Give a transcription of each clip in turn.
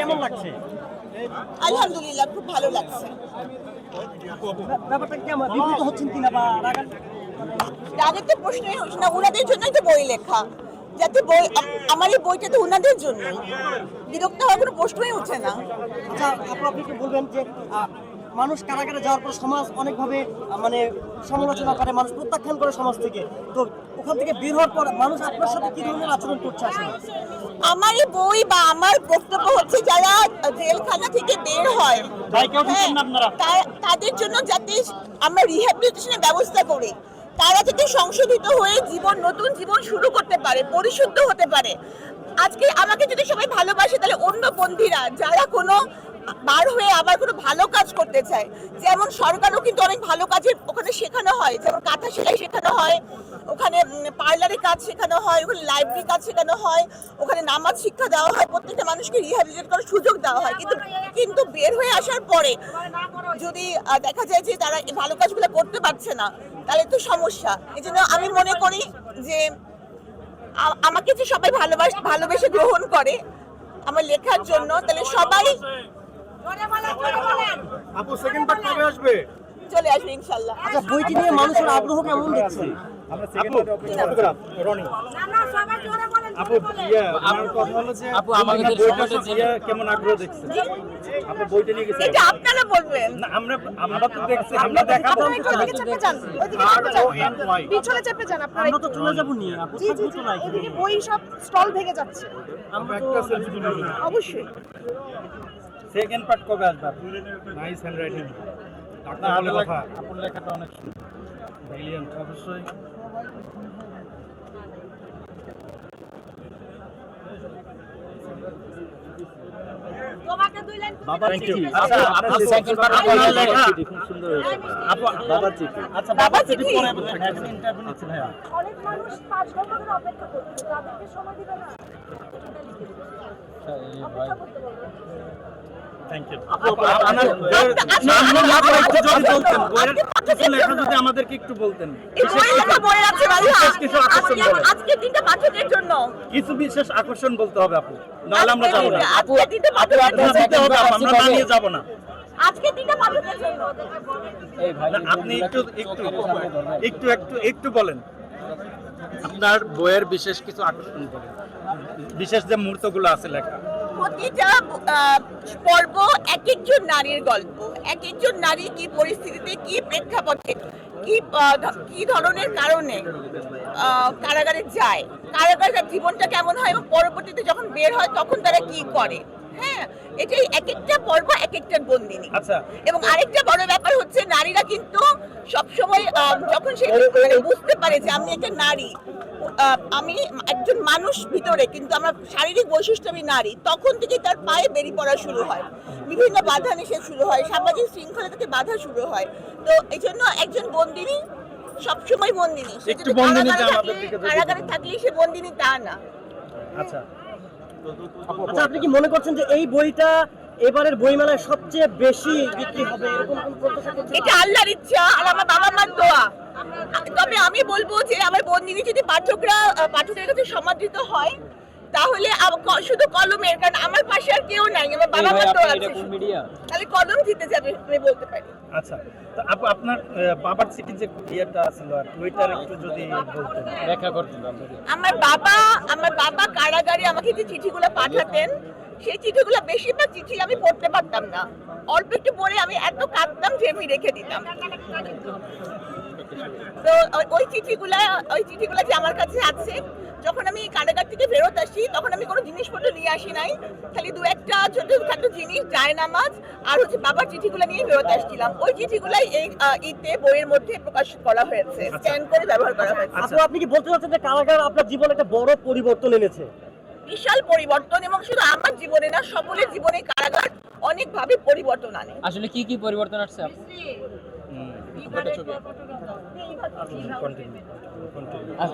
কেমন লাগছে? আলহামদুলিল্লাহ, খুব ভালো লাগছে। ব্যাপারটা কেমন, বিব্রত হচ্ছেন কিনা বা রাগের তো প্রশ্নই হচ্ছে না, ওনাদের জন্যই তো বই লেখা, যাতে বই আমার এই বইটা তো ওনাদের জন্য, বিরক্ত হওয়ার কোনো প্রশ্নই উঠছে না। আচ্ছা, আপনি কি বলবেন যে মানুষ কারাগারে যাওয়ার পর সমাজ অনেকভাবে মানে সমালোচনা করে, মানুষ প্রত্যাখ্যান করে সমাজ থেকে, তো ওখান থেকে বের হওয়ার পর মানুষ আপনার সাথে কি ধরনের আচরণ করছে আসলে? আমার এই বই বা আমার বক্তব্য হচ্ছে, যারা জেলখানা থেকে বের হয় তাদের জন্য যাতে আমরা রিহ্যাবিলিটেশনের ব্যবস্থা করি, তারা যাতে সংশোধিত হয়ে নতুন জীবন শুরু করতে পারে, পরিশুদ্ধ হতে পারে। আজকে আমাকে যদি সবাই ভালোবাসে, তাহলে অন্য বন্ধীরা যারা কোনো বার হয়ে আবার কোনো ভালো কাজ করতে চায়, যেমন সরকারও কিন্তু অনেক ভালো কাজের ওখানে শেখানো হয়, যেমন কাঁথা সেলাই শেখানো হয়, ওখানে পার্লারে কাজ শেখানো হয়, ওখানে লাইব্রেরি কাজ শেখানো হয়, ওখানে নামাজ শিক্ষা দেওয়া হয়, প্রত্যেকটা মানুষকে রিহ্যাবিলিটেট করার সুযোগ দেওয়া হয়। কিন্তু বের হয়ে আসার পরে যদি দেখা যায় যে তারা এই ভালো কাজগুলো করতে পারছে না, তাহলে তো সমস্যা। এই জন্য আমি মনে করি যে আমাকে যে সবাই ভালোবেসে গ্রহণ করে আমার লেখার জন্য, তাহলে সবাই আপু সেকেন্ড পার্ট কবে আসবে? চলে আসবে ইনশাআল্লাহ। আচ্ছা, বইটি নিয়ে মানুষের আগ্রহ কেমন দেখছেন? আমরা সেকেন্ড পার্ট অপেক্ষা রনি। আপু আমার কথা হলো যে আপু আমাদের বইটা কেমন আগ্রহ দেখছেন? আপু বইটা নিয়ে গেছেন? এটা আপনারা বলবেন না, আমরা তো দেখছি, আমরা দেখাবো। ওইদিকে চেপে যান, ওইদিকে চেপে যান, পিছনে চেপে যান আপনারা। আমরা তো চলে যাবো নিয়ে, আপু জি জি থাকবো জি, তো নাই। এদিকে বই সব স্টল ভেঙে যাচ্ছে। আমরা একটা সেলফি তুলে নিই। অবশ্যই সেকেন্ড পার্ট কবে আসবে? Nice handwriting. ডাক্তার বলে কথা, আপুর লেখাটা অনেক সুন্দর, ব্রিলিয়ান্ট। অবশ্যই তোমাকে দুই লাইন বাবা Thank you. আচ্ছা, আপনার সেকেন্ড পার্ট আপনার লেখা খুব সুন্দর হয়েছে। আপু বাবার চিঠি। আচ্ছা, বাবার চিঠি পরে ইন্টারভিউ নিচ্ছি ভাইয়া। অনেক মানুষ 5 ঘন্টা ধরে অপেক্ষা করছে, তাদেরকে সময় দিবে না। Thank you. আপনার লেখা যদি আমাদেরকে একটু বলতেন। এই বই লেখা বই আছে ভাইয়া, বিশেষ কিছু আকর্ষণ বলেন। আজকে দিনটা পাঠকের জন্য কিছু বিশেষ আকর্ষণ বলতে হবে আপু, নাহলে আমরা যাবো না। আজকে দিনটা পাঠকের জন্য, বলতে হবে আপু, আমরা না নিয়ে যাবো না। আজকে দিনটা পাঠকের জন্য। না, আপনি একটু বলেন আপনার বইয়ের বিশেষ কিছু আকর্ষণ বলেন, বিশেষ যে মুহূর্তগুলো আছে লেখা। প্রতিটা পর্ব এক একজন নারীর গল্প, এক একজন নারী কি পরিস্থিতিতে, কি প্রেক্ষাপটে, কি ধরনের কারণে কারাগারে যায়, কারাগারের জীবনটা কেমন হয় এবং পরবর্তীতে যখন বের হয় তখন তারা কি করে। হ্যাঁ, এটাই এক একটা পর্ব এক একটা বন্দিনী। আচ্ছা, এবং আরেকটা বড় ব্যাপার হচ্ছে, নারীরা কিন্তু সবসময় যখন সে বুঝতে পারে যে আমি একটা নারী, আমি একজন মানুষ ভিতরে, কিন্তু আমার শারীরিক বৈশিষ্ট্য আমি নারী, তখন থেকে তার পায়ে বেরিয়ে পড়া শুরু হয়, বিভিন্ন বাধা নিষেধ শুরু হয়, সামাজিক শৃঙ্খলা থেকে বাধা শুরু হয়। তো এই জন্য একজন বন্দিনী সবসময় বন্দিনী, একটু বন্দিনী যে আমাদের দিকে যদি কারাগারে থাকলেই সে বন্দিনী তা না। আচ্ছা, আচ্ছা, আপনি কি মনে করছেন যে এই বইটা এবারের বইমেলায় সবচেয়ে বেশি বিক্রি হবে, এরকম কোন প্রত্যাশা করছেন? এটা আল্লাহর ইচ্ছা আর আমার বাবা মার দোয়া। তবে আমি বলবো যে আমার বন্দিনী যদি পাঠকের কাছে সমাদৃত হয়, তাহলে শুধু কলমের, কারণ আমার পাশে আর কেউ নাই, আমার বাবা মার দোয়া আছে, তাহলে কলম জিতে যাবে আমি বলতে পারি। আচ্ছা, তো আপু আপনার বাবার চিঠি যে ইয়েটা ছিল আর ওইটার একটু যদি বলতেন, ব্যাখ্যা করতেন। আমার বাবা কারাগারে আমাকে যে চিঠিগুলো পাঠাতেন, সেই চিঠিগুলো বেশিরভাগ চিঠি আমি পড়তে পারতাম না, অল্প একটু পড়ে আমি এত কাঁদতাম যে আমি রেখে দিতাম। তো ওই চিঠিগুলা যে আমার কাছে আছে, যখন আমি কারাগার থেকে ফেরত আসি তখন আমি কোনো জিনিসপত্র নিয়ে আসি নাই, খালি দু একটা ছোটখাটো জিনিস, জায়নামাজ আর হচ্ছে বাবার চিঠিগুলো নিয়ে ফেরত আসছিলাম। ওই চিঠিগুলাই এই ঈদে বইয়ের মধ্যে প্রকাশ করা হয়েছে, স্ক্যান করে ব্যবহার করা হয়েছে। আপু, আপনি কি বলতে চাচ্ছেন যে কারাগার আপনার জীবনে একটা বড় পরিবর্তন এনেছে? বিশাল পরিবর্তন, এবং শুধু আমার জীবনে না, সকলের জীবনে কারাগার অনেকভাবে পরিবর্তন আনে। আসলে কি পরিবর্তন আসছে?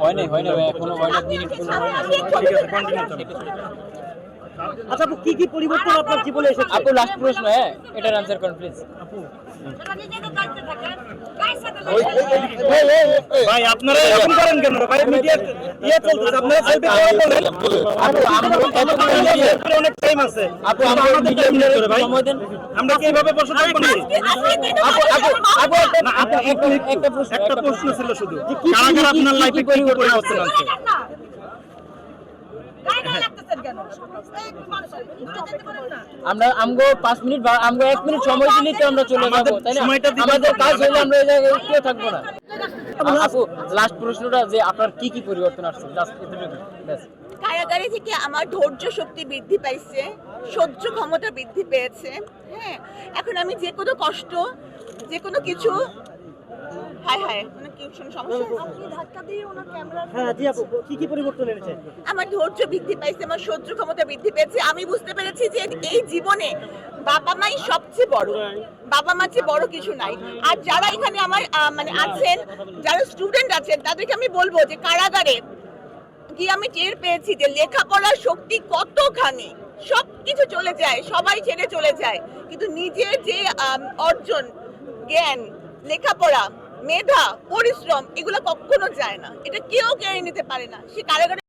হয় নাই, এখনো হয় না। ঠিক আছে, কন্টিনিউ। আচ্ছা আপু, কি কি পরিবর্তন আপনার জীবনে এসেছে? আপু লাস্ট প্রশ্ন, হ্যাঁ এটার আনসার করুন প্লিজ। ভাই আপনারা এরকম করেন কেন ভাই? মিডিয়া চলতেছে, আপনারা সেলফি অনেক টাইম আছে। আপু আমাদের মিডিয়া করে ভাই সময় দেন। আমরা কি এইভাবে বসে থাকবো না? একটা প্রশ্ন একটা প্রশ্ন ছিল শুধু, কারাগার আপনার লাইফে কি কি পরিবর্তন আনছে? আমরা আমগো 5 মিনিট বা আমগো 1 মিনিট সময় দিলেই তো আমরা চলে আমাদের যাব, তাই না? সময়টা দিবেন। আমাদের কাজ হলে আমরা এই জায়গায় কেউ থাকবো না। আপু লাস্ট প্রশ্নটা যে আপনার কি কি পরিবর্তন আসছে, জাস্ট এতটুকু ব্যাস। কারাগারে থেকে আমার ধৈর্য শক্তি বৃদ্ধি পাইছে, সহ্য ক্ষমতা বৃদ্ধি পেয়েছে। হ্যাঁ, এখন আমি যে কোনো কষ্ট, যে কোনো কিছু, হায় হায় মানে কি সমস্যা, আপনি ধাক্কা দিয়ে ওনার ক্যামেরা হ্যাঁ জি আপু, কি কি পরিবর্তন এনেছে? আমার ধৈর্য বৃদ্ধি পাইছে, আমার সহ্য ক্ষমতা বৃদ্ধি পেয়েছে। আমি বুঝতে পেরেছি যে এই জীবনে বাবা মাই সবচেয়ে বড়, বাবা মা চেয়ে বড় কিছু নাই। আর যারা এখানে আমার মানে আছেন, যারা স্টুডেন্ট আছেন, তাদেরকে আমি বলবো যে কারাগারে গিয়ে আমি টের পেয়েছি যে লেখাপড়ার শক্তি কতখানি। সবকিছু চলে যায়, সবাই ছেড়ে চলে যায়, কিন্তু নিজের যে অর্জন, জ্ঞান, লেখাপড়া, মেধা, পরিশ্রম, এগুলো কখনো যায় না। এটা কেউ কেড়ে নিতে পারে না। সে কারাগারে